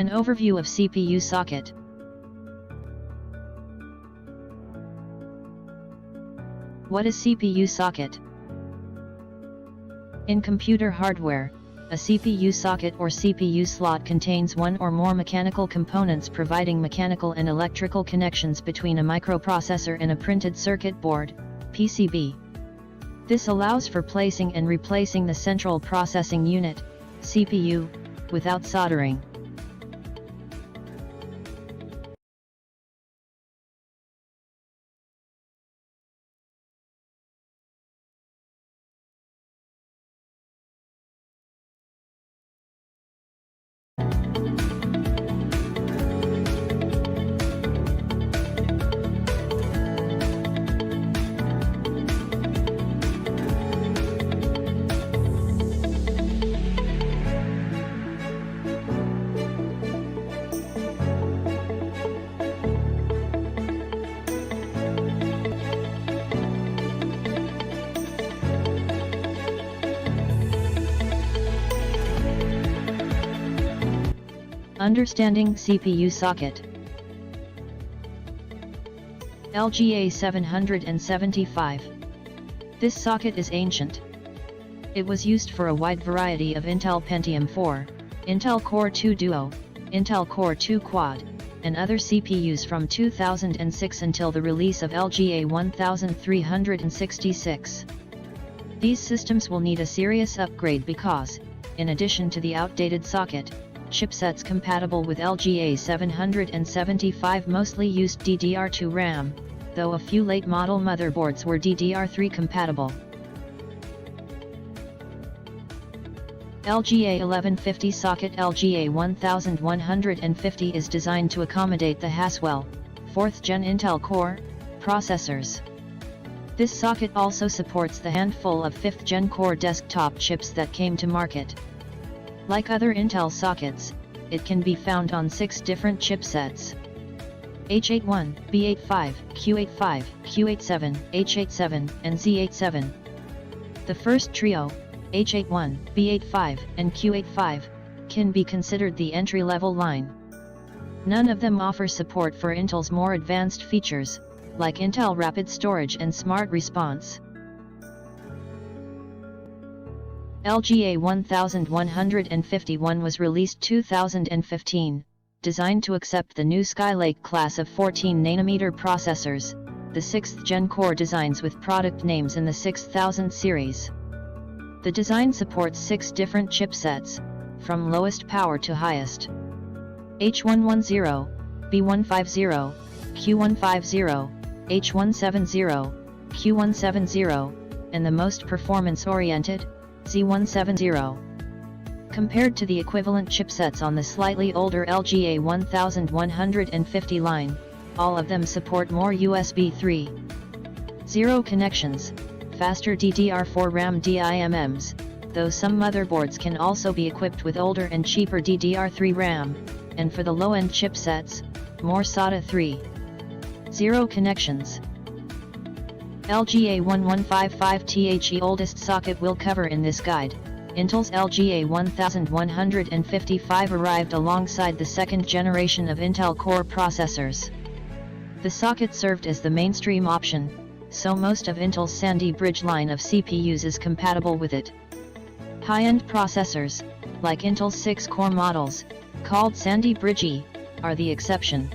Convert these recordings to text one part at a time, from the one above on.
An overview of CPU socket. What is CPU socket? In computer hardware, a CPU socket or CPU slot contains one or more mechanical components providing mechanical and electrical connections between a microprocessor and a printed circuit board, PCB. This allows for placing and replacing the central processing unit, CPU, without soldering. Understanding CPU socket. LGA 775. This socket is ancient. It was used for a wide variety of Intel Pentium 4, Intel Core 2 Duo, Intel Core 2 Quad, and other CPUs from 2006 until the release of LGA 1366. These systems will need a serious upgrade because, in addition to the outdated socket, chipsets compatible with LGA 775 mostly used DDR2 RAM, though a few late model motherboards were DDR3 compatible. LGA 1150 socket. LGA 1150 is designed to accommodate the Haswell 4th Gen Intel Core processors. This socket also supports the handful of 5th Gen Core desktop chips that came to market. Like other Intel sockets, it can be found on 6 different chipsets: H81, B85, Q85, Q87, H87, and Z87. The first trio, H81, B85, and Q85, can be considered the entry-level line. None of them offer support for Intel's more advanced features, like Intel Rapid Storage and Smart Response. LGA 1151 was released 2015, designed to accept the new Skylake class of 14nm processors, the 6th Gen Core designs with product names in the 6000 series. The design supports 6 different chipsets, from lowest power to highest: H110, B150, Q150, H170, Q170, and the most performance-oriented, Z170. Compared to the equivalent chipsets on the slightly older LGA 1150 line, all of them support more USB 3.0 connections, faster DDR4 RAM DIMMs, though some motherboards can also be equipped with older and cheaper DDR3 RAM, and for the low-end chipsets, more SATA 3.0 connections. LGA 1155 oldest socket we'll cover in this guide. Intel's LGA 1155 arrived alongside the second generation of Intel Core processors. The socket served as the mainstream option, so most of Intel's Sandy Bridge line of CPUs is compatible with it. High-end processors, like Intel's 6-core models, called Sandy Bridge E, are the exception.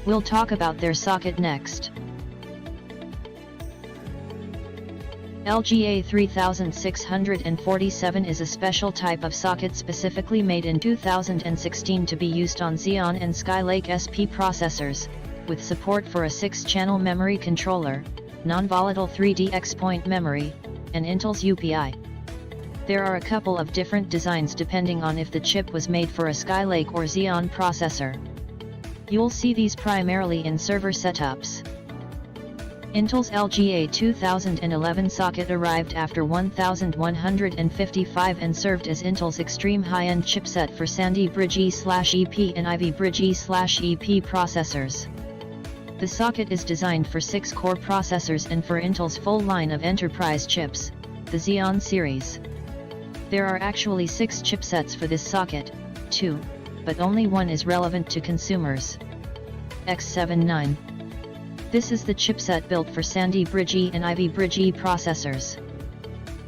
We'll talk about their socket next. LGA 3647 is a special type of socket specifically made in 2016 to be used on Xeon and Skylake SP processors, with support for a 6-channel memory controller, non-volatile 3D X-point memory, and Intel's UPI. There are a couple of different designs depending on if the chip was made for a Skylake or Xeon processor. You'll see these primarily in server setups. Intel's LGA 2011 socket arrived after 1155 and served as Intel's extreme high-end chipset for Sandy Bridge E/EP and Ivy Bridge E/EP processors. The socket is designed for 6-core processors and for Intel's full line of enterprise chips, the Xeon series. There are actually 6 chipsets for this socket, 2 but only one is relevant to consumers. X79. This is the chipset built for Sandy Bridge E and Ivy Bridge E processors.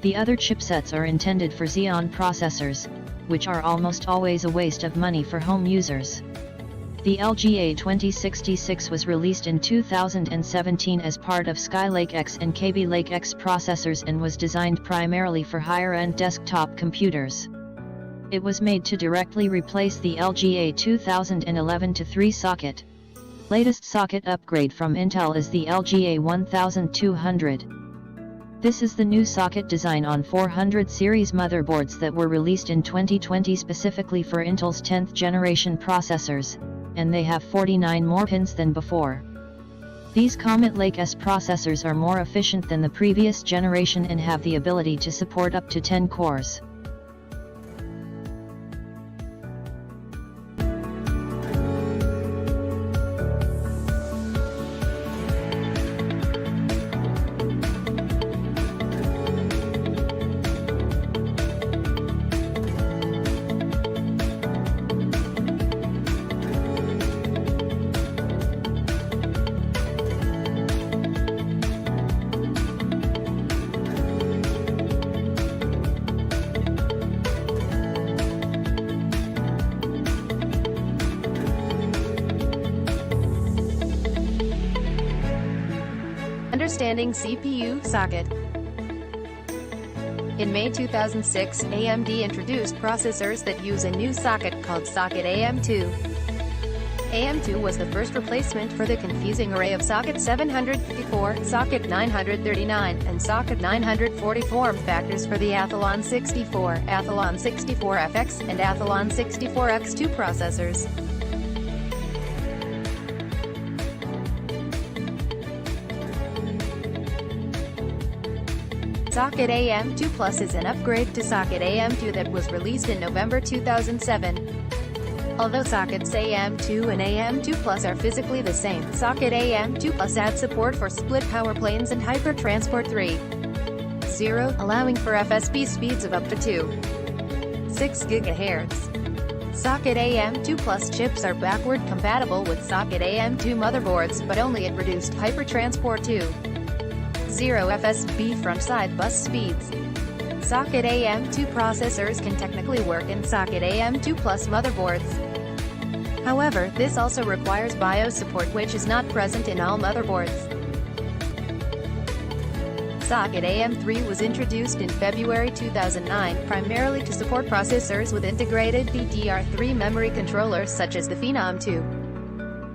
The other chipsets are intended for Xeon processors, which are almost always a waste of money for home users. The LGA 2066 was released in 2017 as part of Skylake X and Kaby Lake X processors and was designed primarily for higher-end desktop computers. It was made to directly replace the LGA 2011 to 3 socket. Latest socket upgrade from Intel is the LGA 1200. This is the new socket design on 400 series motherboards that were released in 2020 specifically for Intel's 10th generation processors, and they have 49 more pins than before. These Comet Lake S processors are more efficient than the previous generation and have the ability to support up to 10 cores. Understanding CPU socket. In May 2006, AMD introduced processors that use a new socket called Socket AM2. AM2 was the first replacement for the confusing array of Socket 754, Socket 939, and Socket 940 form factors for the Athlon 64, Athlon 64FX, and Athlon 64X2 processors. Socket AM2 Plus is an upgrade to Socket AM2 that was released in November 2007. Although Sockets AM2 and AM2 Plus are physically the same, Socket AM2 Plus adds support for split power planes and HyperTransport 3.0, allowing for FSP speeds of up to 2.6 GHz. Socket AM2 Plus chips are backward compatible with Socket AM2 motherboards, but only at reduced HyperTransport 2.0 FSP front-side bus speeds. Socket AM2 processors can technically work in Socket AM2 Plus motherboards. However, this also requires BIOS support, which is not present in all motherboards. Socket AM3 was introduced in February 2009, primarily to support processors with integrated DDR3 memory controllers such as the Phenom 2.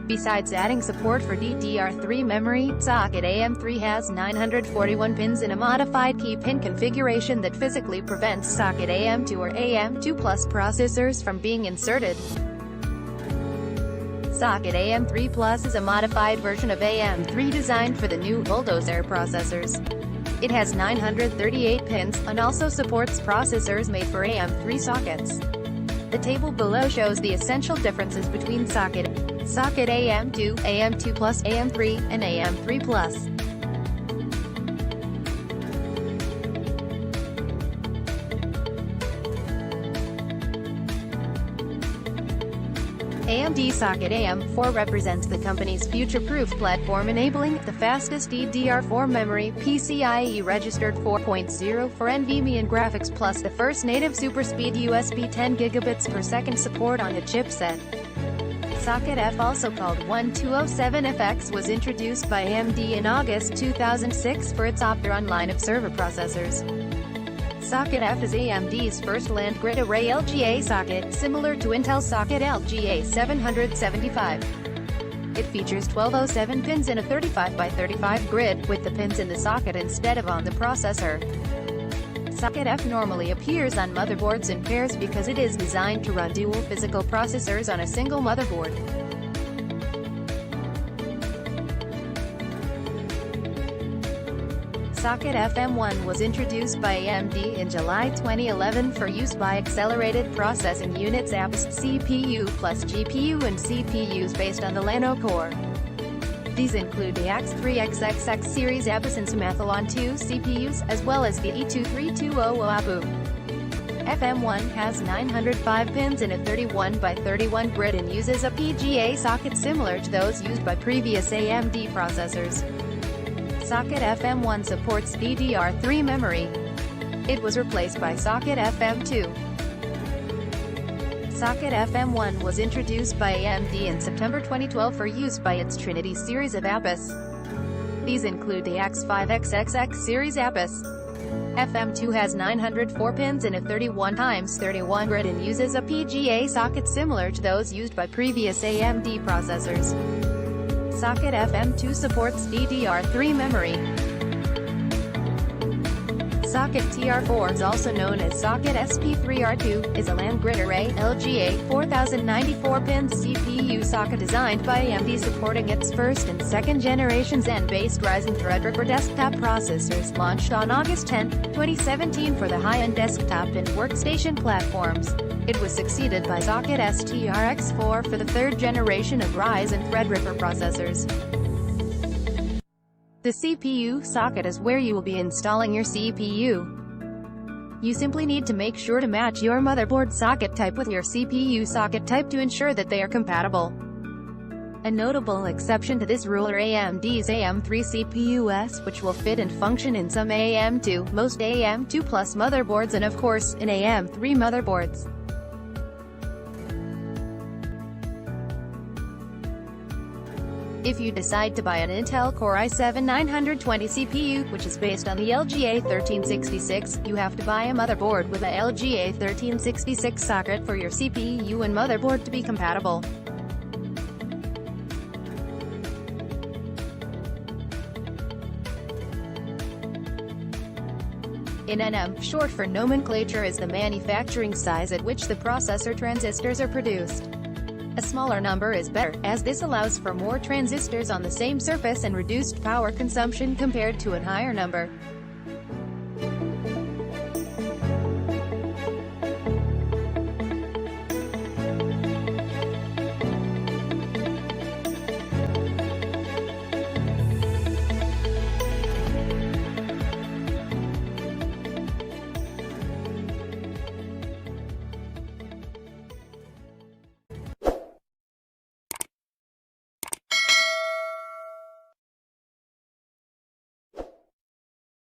Besides adding support for DDR3 memory, Socket AM3 has 941 pins in a modified key pin configuration that physically prevents Socket AM2 or AM2 Plus processors from being inserted. Socket AM3 Plus is a modified version of AM3 designed for the new Bulldozer processors. It has 938 pins, and also supports processors made for AM3 sockets. The table below shows the essential differences between Socket AM2, AM2 Plus, AM3, and AM3 Plus. AMD Socket AM4 represents the company's future-proof platform, enabling the fastest DDR4 memory, PCIe registered 4.0 for NVMe and graphics, plus the first native super-speed USB 10 gigabits per second support on a chipset. Socket F, also called 1207FX, was introduced by AMD in August 2006 for its Opteron line of server processors. Socket F is AMD's first land-grid array LGA socket, similar to Intel's Socket LGA 775. It features 1207 pins in a 35 by 35 grid, with the pins in the socket instead of on the processor. Socket F normally appears on motherboards in pairs because it is designed to run dual physical processors on a single motherboard. Socket FM1 was introduced by AMD in July 2011 for use by accelerated processing units APUs, CPU plus GPU and CPUs based on the Llano core. These include the AX3XXX series APUs and some Athlon 2 CPUs, as well as the E2320 APU. FM1 has 905 pins in a 31 by 31 grid and uses a PGA socket similar to those used by previous AMD processors. Socket FM1 supports DDR3 memory. It was replaced by Socket FM2. Socket FM1 was introduced by AMD in September 2012 for use by its Trinity series of APUs. These include the X5XXX series APUs. FM2 has 904 pins in a 31x31 grid and uses a PGA socket similar to those used by previous AMD processors. Socket FM2 supports DDR3 memory. Socket TR4 is also known as Socket SP3R2, is a land grid array LGA 4094-pin CPU socket designed by AMD supporting its first and second generation Zen-based Ryzen Threadripper desktop processors, launched on August 10, 2017 for the high-end desktop and workstation platforms. It was succeeded by Socket STRX4 for the third generation of Ryzen Threadripper processors. The CPU socket is where you will be installing your CPU. You simply need to make sure to match your motherboard socket type with your CPU socket type to ensure that they are compatible. A notable exception to this rule are AMD's AM3 CPUs, which will fit and function in some AM2, most AM2 Plus motherboards and of course, in AM3 motherboards. If you decide to buy an Intel Core i7-920 CPU, which is based on the LGA 1366, you have to buy a motherboard with a LGA 1366 socket for your CPU and motherboard to be compatible. In NM, short for nomenclature, is the manufacturing size at which the processor transistors are produced. A smaller number is better, as this allows for more transistors on the same surface and reduced power consumption compared to a higher number.